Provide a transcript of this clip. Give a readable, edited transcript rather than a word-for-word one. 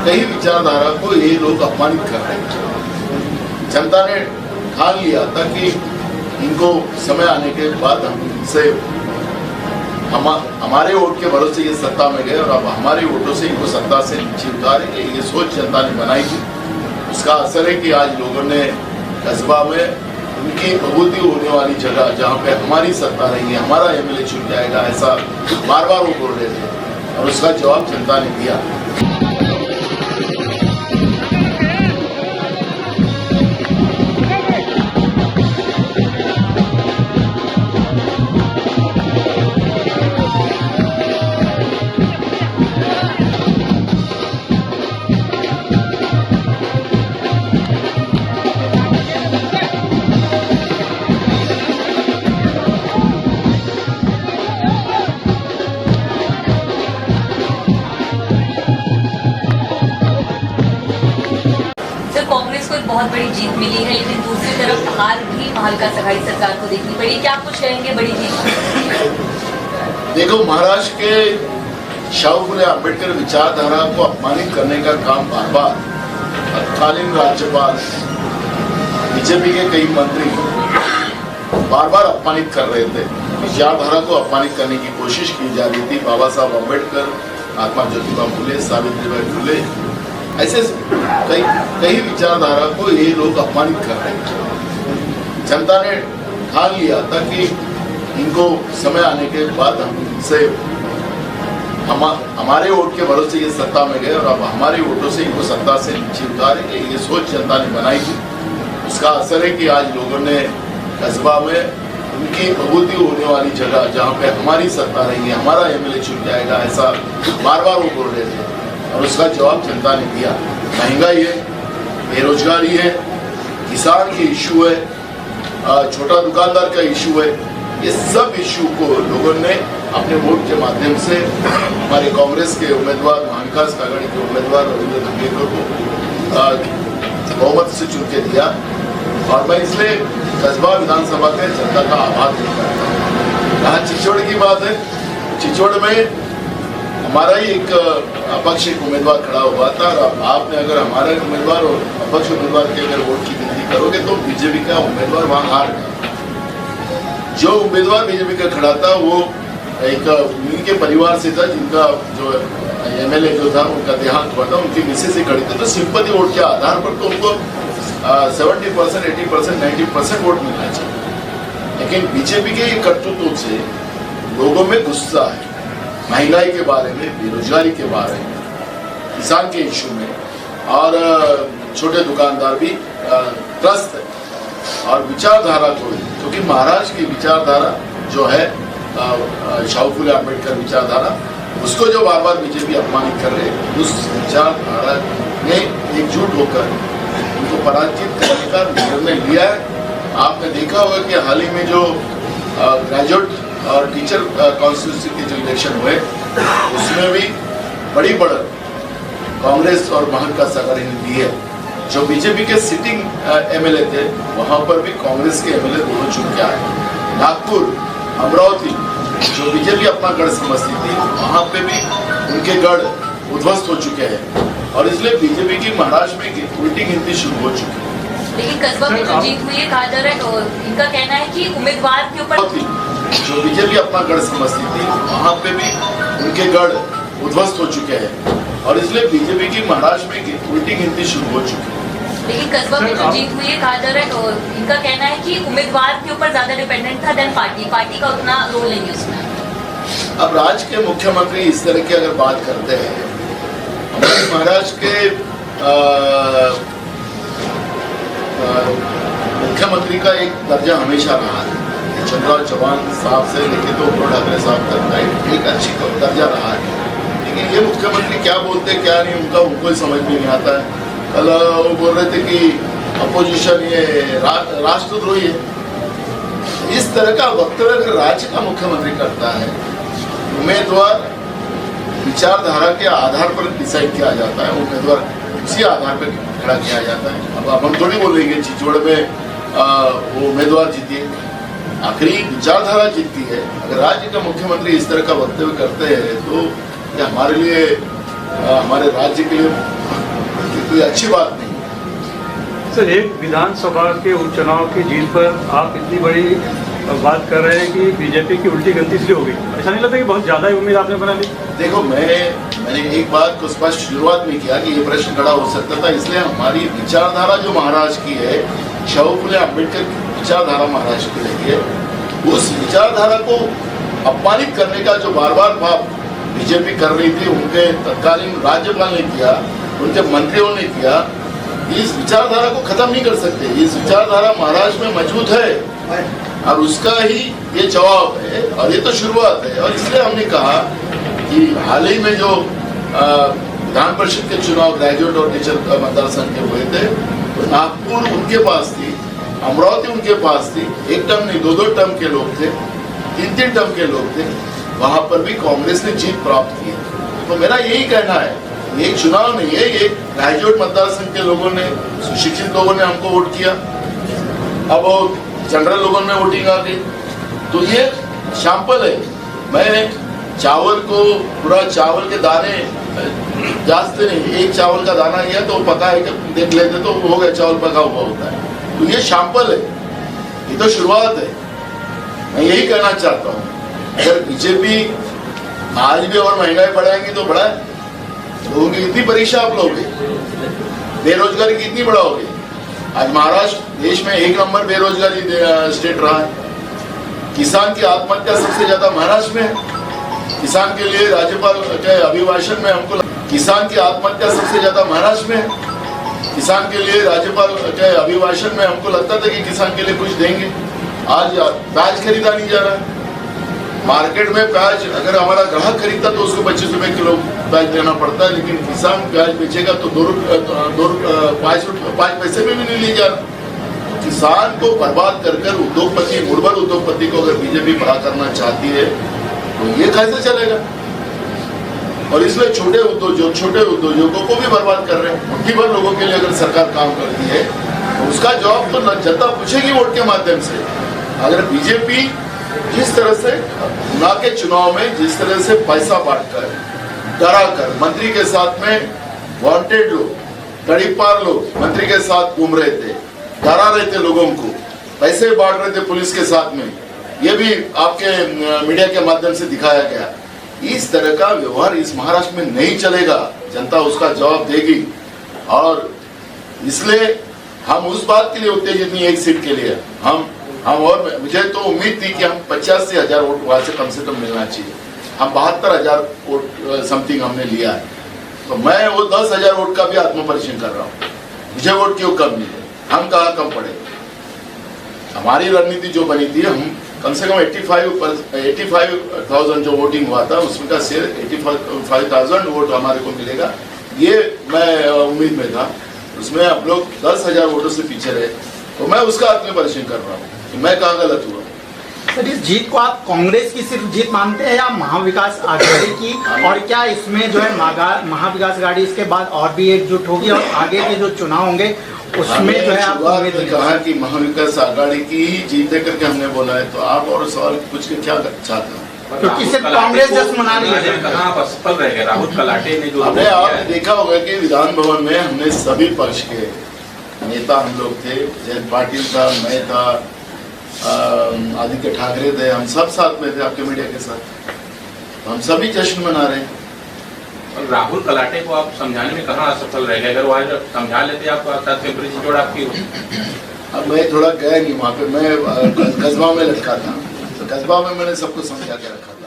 कई विचारधारा को ये लोग अपमानित कर रहे हैं। जनता ने ठान लिया था कि इनको समय आने के बाद हमसे हमारे वोट के भरोसे ये सत्ता में गए और अब हमारे वोटों से इनको सत्ता से नीचे उतारेंगे, ये सोच जनता ने बनाई थी। उसका असर है कि आज लोगों ने कस्बा में उनकी प्रभुति होने वाली जगह जहाँ पे हमारी सत्ता रहेगी, हमारा एमएलए चुन जाएगा, ऐसा बार बार वो बोल रहे थे और उसका जवाब जनता ने दिया। कांग्रेस को एक बहुत बड़ी जीत मिली है, लेकिन दूसरी तरफ हार भी महाविकास आघाड़ी सरकार को देखनी पड़ी। क्या कुछ कहेंगे बड़ी जीत? देखो, महाराष्ट्र के शाहू फुले अम्बेडकर विचारधारा को अपमानित करने का काम बार बार तत्कालीन राज्यपाल, बीजेपी के कई मंत्री बार बार अपमानित कर रहे थे। विचारधारा को अपमानित करने की कोशिश की जा रही थी। बाबा साहब अम्बेडकर, महात्मा ज्योतिबा फुले, सावित्रीबाई फुले, ऐसे कई विचारधारा को ये लोग अपमानित कर रहे हैं। जनता ने ठान लिया था कि इनको समय आने के बाद हमसे हमारे वोट के भरोसे ये सत्ता में गए और अब हमारे वोटों से इनको सत्ता से नीचे उतारेंगे, ये सोच जनता ने बनाई थी। उसका असर है कि आज लोगों ने कस्बा में उनकी प्रभुति होने वाली जगह जहाँ पे हमारी सत्ता रहेगी, हमारा एमएलए चुन जाएगा, ऐसा बार बार वो बोल रहे थे और उसका जवाब जनता ने दिया। महंगाई है, बेरोजगारी है, किसान के इशू है, छोटा दुकानदार का इशू है, ये सब इशू को लोगों ने अपने वोट के माध्यम से हमारे कांग्रेस के उम्मीदवार, महाविकास आघाड़ी के उम्मीदवार रविंद्र धंगेकर को बहुमत से चुन के दिया और मैं इसलिए कस्बा विधानसभा के जनता का आभार व्यक्त करता हूँ। यहाँ चिचोड़ की बात है, चिचोड़ में हमारा ही एक अपक्ष एक उम्मीदवार खड़ा हुआ था और आपने अगर हमारे उम्मीदवार और अपक्ष उम्मीदवार की अगर वोट की गिनती करोगे तो बीजेपी का उम्मीदवार वहां हार गया। जो उम्मीदवार बीजेपी का खड़ा था वो एक उनके परिवार से था, जिनका जो एमएलए जो था उनका देहांत हुआ था, उनकी मिसेज से खड़ी थी। तो सिंपैथी वोट के आधार पर तो उनको 70%, 80%, 90% वोट मिलना चाहिए। लेकिन बीजेपी के करतूतों से लोगों में गुस्सा है, महंगाई के बारे में, बेरोजगारी के बारे में, किसान के इशू में और छोटे दुकानदार भी त्रस्त है। और विचारधारा को, क्योंकि महाराष्ट्र की विचारधारा जो है शाहू फुले अम्बेडकर विचारधारा, उसको जो बार बार बीजेपी अपमानित कर रहे हैं, उस विचारधारा ने एकजुट होकर उनको पराजित करने का निर्णय लिया है। आपने देखा होगा कि हाल ही में जो ग्रेजुएट और टीचर कॉन्स्टिट्यूंसी के जो इलेक्शन हुए उसमें भी बड़ी बढ़त कांग्रेस और महाविकास आघाड़ी ने दी है। जो बीजेपी के सिटिंग एमएलए थे वहां पर भी कांग्रेस के एमएलए दोनों चुन के आए। नागपुर, अमरावती जो बीजेपी अपना गढ़ समझती थी वहां पे भी उनके गढ़ उध्वस्त हो चुके हैं और इसलिए बीजेपी की महाराष्ट्र में उल्टी गिनती शुरू हो चुकी है। लेकिन कस्बा में जो जीत हुई है कहा जा रहा है और इनका कहना है कि उम्मीदवार के ऊपर जो बीजेपी अपना गढ़ समझती थी वहां पे भी उनके गढ़ उध्वस्त हो चुके हैं और इसलिए बीजेपी की महाराष्ट्र में उल्टी गिनती शुरू हो चुकी है। लेकिन कस्बा में जो जीत हुई है कहा जा रहा है और इनका कहना है कि उम्मीदवार के ऊपर ज्यादा डिपेंडेंट था देन पार्टी का उतना रोल नहीं है उसमें। अब राज्य के मुख्यमंत्री इस तरह की अगर बात करते हैं, हमारे महाराष्ट्र के मुख्यमंत्री का एक दर्जा हमेशा रहा है, चंद्रबाबू चौहान साहब से लेके तो उद्धव ठाकरे साहब तक एक अच्छी दर्जा रहा है। लेकिन ये मुख्यमंत्री क्या बोलते क्या नहीं उनको ही समझ में नहीं आता है। कल वो बोल रहे थे कि अपोजिशन ये राष्ट्रद्रोही है। इस तरह का वक्तव्य अगर राज्य का मुख्यमंत्री करता है, उम्मीदवार विचारधारा के आधार पर डिसाइड किया जाता है, उम्मीदवार उसी आधार पर खड़ा किया जाता है। अब हम थोड़ी बोलेंगे चिचोड़ में वो उम्मीदवार जीती, आखिरी विचारधारा जीतती है। अगर राज्य का मुख्यमंत्री इस तरह का वक्तव्य करते हैं तो ये हमारे लिए हमारे राज्य के लिए कोई अच्छी बात नहीं। सर, एक विधानसभा के उपचुनाव की जीत पर आप इतनी बड़ी बात कर रहे हैं कि बीजेपी की उल्टी गलती इसलिए हो गई, ऐसा नहीं लगता कि बहुत ज्यादा ही उम्मीद आपने बना ली? देखो, मैंने एक बात को स्पष्ट शुरुआत में किया कि ये प्रश्न खड़ा हो सकता था, इसलिए हमारी विचारधारा जो महाराष्ट्र की है, शव फुले अम्बेडकर की विचारधारा महाराष्ट्र की रही है, उस विचारधारा को अपमानित करने का जो बार बार भाव बीजेपी कर रही थी, उनके तत्कालीन राज्यपाल ने किया, उनके मंत्रियों ने किया, इस विचारधारा को खत्म नहीं कर सकते। इस विचारधारा महाराष्ट्र में मजबूत है और उसका ही ये जवाब है और ये तो शुरुआत है। और इसलिए हमने कहा कि हाल ही में जो विधान परिषद के चुनाव ग्रेजुएट और टीचर मतदार संघ के हुए थे, तो नागपुर उनके पास थी, अमरावती उनके पास थी, एक टर्म नहीं 2-2 टर्म के लोग थे, 3-3 टर्म के लोग थे, वहां पर भी कांग्रेस ने जीत प्राप्त की। तो मेरा यही कहना है, ये चुनाव नहीं है, ये ग्रेजुएट मतदार संघ के लोगों ने, सुशिक्षित लोगों ने हमको वोट किया, अब वो जनरल लोगों में वोटिंग आ गई, तो ये सैंपल है। मैं चावल को पूरा चावल के दाने जांचते नहीं, एक चावल का दाना लिया तो पता है कि देख लेते तो हो गया, चावल पका हुआ होता है। तो ये सैंपल है, ये तो शुरुआत है। मैं यही कहना चाहता हूँ, अगर बीजेपी आज भी और महंगाई बढ़ाएंगे तो बढ़ाए, लोगों की कितनी परीक्षा आप लोगे, बेरोजगारी कितनी बढ़ाओगे? आज महाराष्ट्र देश में 1 नंबर बेरोजगारी स्टेट रहा है। किसान की आत्महत्या सबसे ज्यादा महाराष्ट्र में है। किसान के लिए राज्यपाल के अभिभाषण में हमको किसान की आत्महत्या सबसे ज्यादा महाराष्ट्र में है। किसान के लिए राज्यपाल के अभिभाषण में हमको लगता था कि किसान के लिए कुछ देंगे, आज प्याज खरीदा नहीं जा रहा है। मार्केट में प्याज अगर हमारा ग्राहक खरीदता तो उसको 25 रुपए किलो प्याज देना पड़ता है, लेकिन किसान प्याज बेचेगा तो 5 पैसे में भी नहीं लिया जा रहा। किसान को बर्बाद कर उद्योगपति, मुड़बड़ उद्योगपति को अगर बीजेपी बड़ा करना चाहती है तो ये कैसे चलेगा? और इसलिए छोटे उद्योगों को भी बर्बाद कर रहे हैं। मुट्ठी भर लोगों के लिए अगर सरकार काम करती है तो उसका जवाब तो जनता पूछेगी वोट के माध्यम से। अगर बीजेपी जिस तरह से चुनाव के चुनाव में जिस तरह से पैसा बांटकर, डराकर, मंत्री के साथ में वांटेड लोग, तड़ीपार लोग मंत्री के साथ घूम रहे थे, डरा रहे थे लोगों को, पैसे बांट रहे थे पुलिस के साथ में, ये भी आपके मीडिया के माध्यम से दिखाया गया। इस तरह का व्यवहार इस महाराष्ट्र में नहीं चलेगा, जनता उसका जवाब देगी। और इसलिए हम उस बात के लिए उत्तेजित नहीं, एक सीट के लिए हम और मुझे तो उम्मीद थी कि हम 85,000 वोट वहां से कम मिलना चाहिए। हम 72,000 वोट समथिंग हमने लिया है, तो मैं वो 10,000 वोट का भी आत्मपरीक्षण कर रहा हूँ। मुझे वोट क्यों कम मिले, हम कहाँ कम पड़े? हमारी रणनीति जो बनी थी, हम कम से कम 85,000 जो वोटिंग हुआ था उसमें का शेयर 85,000 वोट हमारे को मिलेगा, ये मैं उम्मीद में था। उसमें हम लोग 10,000 वोटों से पीछे रहे, तो मैं उसका आत्मपरीक्षण कर रहा हूँ कि मैं कहाँ गलत हुआ। सर, इस जीत को आप कांग्रेस की सिर्फ जीत मानते हैं या महाविकास आघाड़ी की? और क्या इसमें जो है महाविकास आघाड़ी इसके बाद और भी एकजुट होगी और आगे के जो चुनाव होंगे उसमें जो है आप कहा कि महाविकास आघाड़ी की ही जीत है करके हमने बोला है, तो आप और सवाल पूछ के क्या चाहते हैं? क्योंकि सिर्फ कांग्रेस जश्न मना रही है। असफल रह गए राहुल कलाटे ने जो हमने आपने देखा होगा कि विधान भवन में हमने सभी पक्ष के नेता हम लोग थे, जयंत पाटिल था, मैं था, आदित्य ठाकरे थे, हम सब साथ में थे आपके मीडिया के साथ, तो हम सभी जश्न मना रहे हैं। राहुल कलाटे को आप समझाने में कहाँ असफल रह गए? अगर वो आज समझा लेते आपको जोड़ आपकी। अब मैं थोड़ा गया नहीं वहाँ पे, मैं कस्बा में लटका था, तो कस्बा में मैंने सबको समझा के रखा था।